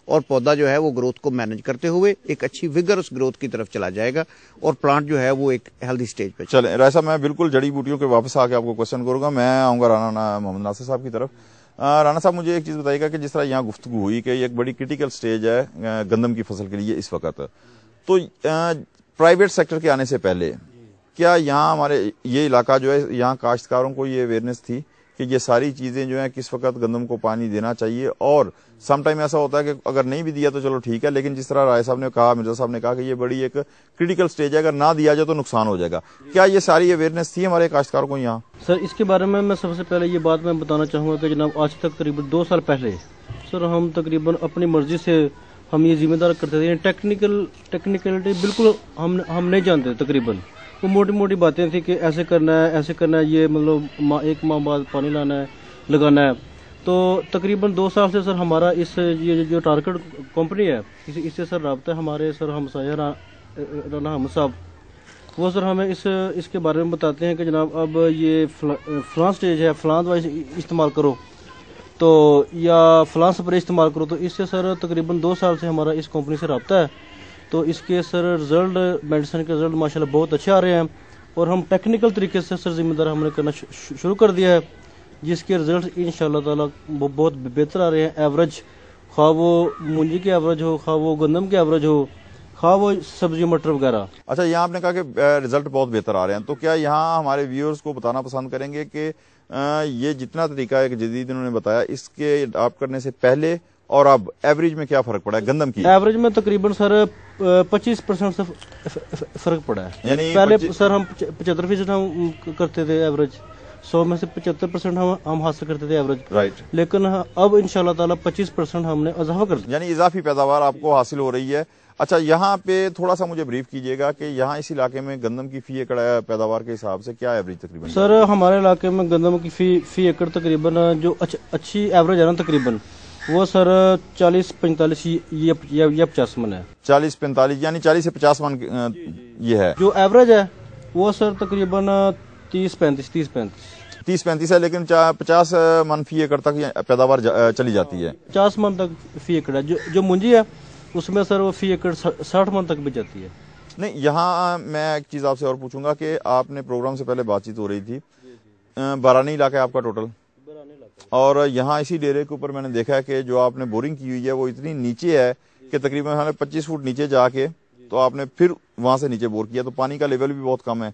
اور पौधा जो है वो ग्रोथ को मैनेज करते हुए एक अच्छी विगरस ग्रोथ की तरफ चला जाएगा और प्लांट जो है वो एक हेल्दी स्टेज पे। चलें राय साहब, मैं बिल्कुल जड़ी बूटियों के वापस आके आपको क्वेश्चन करूंगा। मैं आऊंगा राना मोहम्मद नासिर साहब की तरफ। राना साहब, मुझे एक चीज बताइएगा कि जिस तरह यहाँ गुफ्तगू हुई कि एक बड़ी क्रिटिकल स्टेज है गंदम की फसल के लिए इस वक्त, तो प्राइवेट सेक्टर के आने से पहले क्या यहाँ हमारे ये इलाका जो है, यहाँ काश्तकारों को ये अवेयरनेस थी कि ये सारी चीजें जो है किस वक्त गंदम को पानी देना चाहिए? और सम टाइम ऐसा होता है कि अगर नहीं भी दिया तो चलो ठीक है, लेकिन जिस तरह राय साहब ने कहा, मिर्जा साहब ने कहा कि ये बड़ी एक क्रिटिकल स्टेज है, अगर ना दिया जाए तो नुकसान हो जाएगा। क्या ये सारी अवेयरनेस थी हमारे काश्तकारों को यहाँ? सर, इसके बारे में मैं सबसे पहले ये बात मैं बताना चाहूँगा कि जनाब आज तक करीबन 2 साल पहले सर हम तकरीबन अपनी मर्जी से हम ये जिम्मेदार करते थे। टेक्निकलिटी बिल्कुल हम नहीं जानते। तकरीबन वो मोटी मोटी बातें थी कि ऐसे करना है, ये मतलब 1 माह बाद पानी लाना है, लगाना है। तो तकरीबन 2 साल से सर हमारा ये जो टारगेट कंपनी है इससे सर राब्ता है। हमारे सर हमसाया राना हम साहब, वो सर हमें इसके बारे में बताते हैं कि जनाब अब ये फलां स्टेज है, फलां दवाई इस्तेमाल करो तो या फलां स्प्रे इस्तेमाल करो। तो इससे सर तकरीबन 2 साल से हमारा इस कंपनी से राब्ता है। तो इसके सर रिजल्ट, मेडिसिन के रिजल्ट माशाल्लाह बहुत अच्छे आ रहे हैं और हम टेक्निकल तरीके से सर जिम्मेदार हमने करना शुरू कर दिया है, जिसके रिजल्ट इंशाल्लाह ताला बहुत बेहतर आ रहे हैं। एवरेज, खा वो मूंजी की एवरेज हो, खा वो गंदम की एवरेज हो, खा वो सब्जी मटर वगैरह। अच्छा, यहाँ आपने कहा कि रिजल्ट बहुत बेहतर आ रहे हैं, तो क्या यहाँ हमारे व्यूअर्स को बताना पसंद करेंगे कि ये जितना तरीका एक जदीद इन्होंने बताया, इसके अडॉप्ट करने से पहले और अब एवरेज में क्या फर्क पड़ा है गंदम की? एवरेज में तकरीबन सर 25% से फर्क पड़ा है। यानी पहले सर हम 75% हम करते थे एवरेज, 100 में से 75% हम हासिल करते थे एवरेज, राइट। लेकिन अब इंशाल्लाह ताला 25% हमने इजाफा कर दिया, यानी इजाफी पैदावार आपको हासिल हो रही है। अच्छा, यहाँ पे थोड़ा सा मुझे ब्रीफ कीजिएगा कि यहाँ इस इलाके में गंदम की फी एकड़ पैदावार के हिसाब से क्या एवरेज तकरीबन? सर हमारे इलाके में गंदम की फी एकड़ तकरीबन जो अच्छी एवरेज है ना, तकरीबन वो सर 40-45 या 50 मन है। 40-45 यानी 40 से 50 मन ये है। जो एवरेज है वो सर तकरीबन 30-35 है, लेकिन 50 मन फी एकड़ तक पैदावार चली जाती है। 50 मन तक फी एकड़ है। जो मुंजी है उसमें सर वो फी एकड़ 60 मन तक भी जाती है। नहीं, यहाँ मैं एक चीज आपसे और पूछूंगा कि आपने प्रोग्राम से पहले बातचीत हो रही थी, बारानी इलाका है आपका टोटल, और यहाँ इसी डेरे के ऊपर मैंने देखा है कि जो आपने बोरिंग की हुई है वो इतनी नीचे है कि तकरीबन हमें 25 फुट नीचे जाके तो आपने फिर वहां से नीचे बोर किया, तो पानी का लेवल भी बहुत कम है।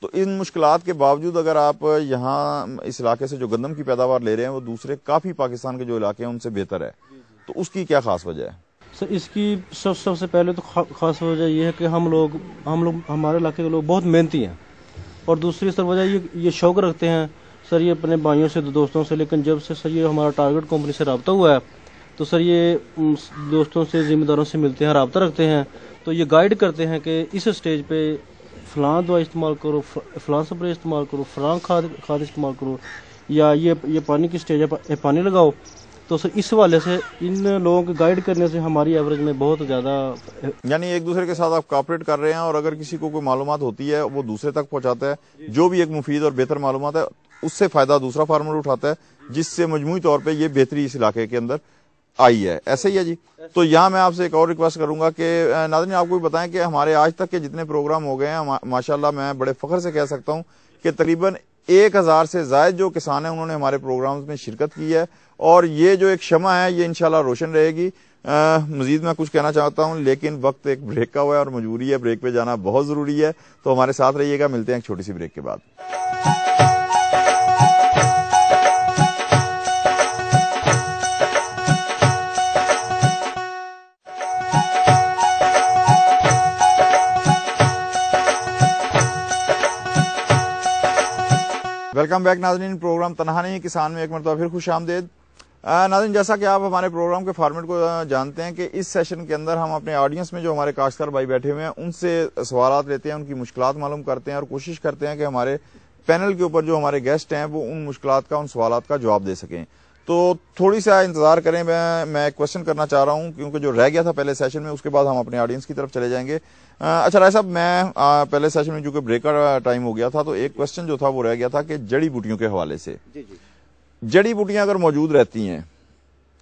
तो इन मुश्किलात के बावजूद अगर आप यहाँ इस इलाके से जो गंदम की पैदावार ले रहे हैं वो दूसरे काफी पाकिस्तान के जो इलाके हैं उनसे बेहतर है, तो उसकी क्या खास वजह है? सर इसकी सबसे पहले तो खास वजह यह है कि हम लोग हमारे इलाके के लोग बहुत मेहनती हैं, और दूसरी सर वजह ये शौक रखते हैं सर ये अपने भाइयों से, दोस्तों से। लेकिन जब से सर ये हमारा टारगेट कंपनी से रब्ता हुआ है तो सर ये दोस्तों से, जिम्मेदारों से मिलते हैं, रब्ता रखते हैं, तो ये गाइड करते हैं कि इस स्टेज पे फलां दवा इस्तेमाल करो, फलां स्प्रे इस्तेमाल करो, फलां खाद इस्तेमाल करो, या ये पानी की स्टेज है पानी लगाओ। तो सर इस वाले से इन लोगों को गाइड करने से हमारी एवरेज में बहुत ज़्यादा, यानी एक दूसरे के साथ आप कॉपरेट कर रहे हैं, और अगर किसी को कोई मालूमात होती है वो दूसरे तक पहुंचाता है, जो भी एक मुफीद और बेहतर मालूमात है उससे फायदा दूसरा फार्मर उठाता है, जिससे मजमूई तौर पे ये बेहतरी इस इलाके के अंदर आई है। ऐसे ही है जी। तो यहाँ मैं आपसे एक और रिक्वेस्ट करूंगा कि नाज़रीन आपको भी बताएं कि हमारे आज तक के जितने प्रोग्राम हो गए हैं, माशाल्लाह मैं बड़े फख्र से कह सकता हूँ कि तकरीबन 1000 से ज्यादा जो किसान हैं उन्होंने हमारे प्रोग्राम्स में शिरकत की है, और ये जो एक शमा है ये इंशाल्लाह रोशन रहेगी। मजीद मैं कुछ कहना चाहता हूँ, लेकिन वक्त एक ब्रेक का हुआ है और मजबूरी है, ब्रेक पे जाना बहुत जरूरी है, तो हमारे साथ रहिएगा। मिलते हैं एक छोटी सी ब्रेक के बाद। वेलकम बैक नाज़रीन, प्रोग्राम तन्हा नहीं किसान में एक मरतबा फिर खुश आमदेद। नाज़रीन, जैसा कि आप हमारे प्रोग्राम के फॉर्मेट को जानते हैं कि इस सेशन के अंदर हम अपने ऑडियंस में जो हमारे काश्तकार भाई बैठे हुए हैं उनसे सवालात लेते हैं, उनकी मुश्किलात मालूम करते हैं और कोशिश करते हैं कि हमारे पैनल के ऊपर जो हमारे गेस्ट हैं वो उन मुश्किलात का, उन सवालात का जवाब दे सकें। तो थोड़ी सा इंतजार करें, मैं क्वेश्चन करना चाह रहा हूं क्योंकि जो रह गया था पहले सेशन में, उसके बाद हम अपने ऑडियंस की तरफ चले जाएंगे। अच्छा राय साहब, मैं पहले सेशन में चूंकि ब्रेक का टाइम हो गया था तो एक क्वेश्चन जो था वो रह गया था कि जड़ी बूटियों के हवाले से, जड़ी बूटियां अगर मौजूद रहती हैं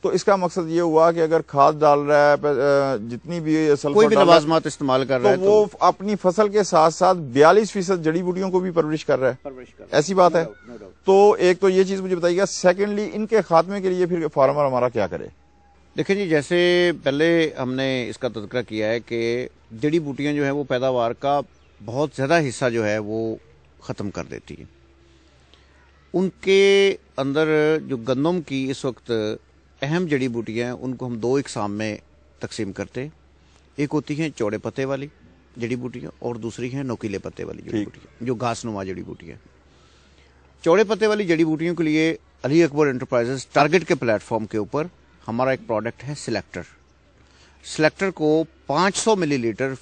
تو اس کا مقصد یہ ہوا کہ اگر کھاد ڈال رہا ہے جتنی بھی کوئی بھی لوازمات استعمال کر رہا ہے تو وہ اپنی فصل کے ساتھ ساتھ 42% جڑی بوٹیوں کو بھی پرورش کر رہا ہے. ایسی بات ہے. تو ایک تو یہ چیز مجھے بتائیے گا. سیکنڈلی ان کے خاتمے کے لیے پھر فارمر ہمارا کیا کرے؟ دیکھیں جی، جیسے پہلے ہم نے اس کا تذکرہ کیا ہے کہ جڑی بوٹیاں جو ہیں وہ پیداوار کا بہت زیادہ حصہ جو ہے وہ ختم کر دیتی ہیں. ان کے اندر جو گندم کی اس وقت اہم جڑی بوٹیاں ہیں ان کو ہم 2 اقسام میں تقسیم کرتے ہیں. ایک ہوتی ہیں چوڑے پتے والی جڑی بوٹیاں اور دوسری ہیں نوکیلے پتے والی جڑی بوٹیاں جو گھاس نما جڑی بوٹیاں. چوڑے پتے والی جڑی بوٹیوں کے لیے علی اکبر انٹرپرائزز ٹارگٹ کے پلیٹ فارم کے اوپر ہمارا ایک پروڈکٹ ہے سلیکٹر. سلیکٹر کو 500 ملی لیٹر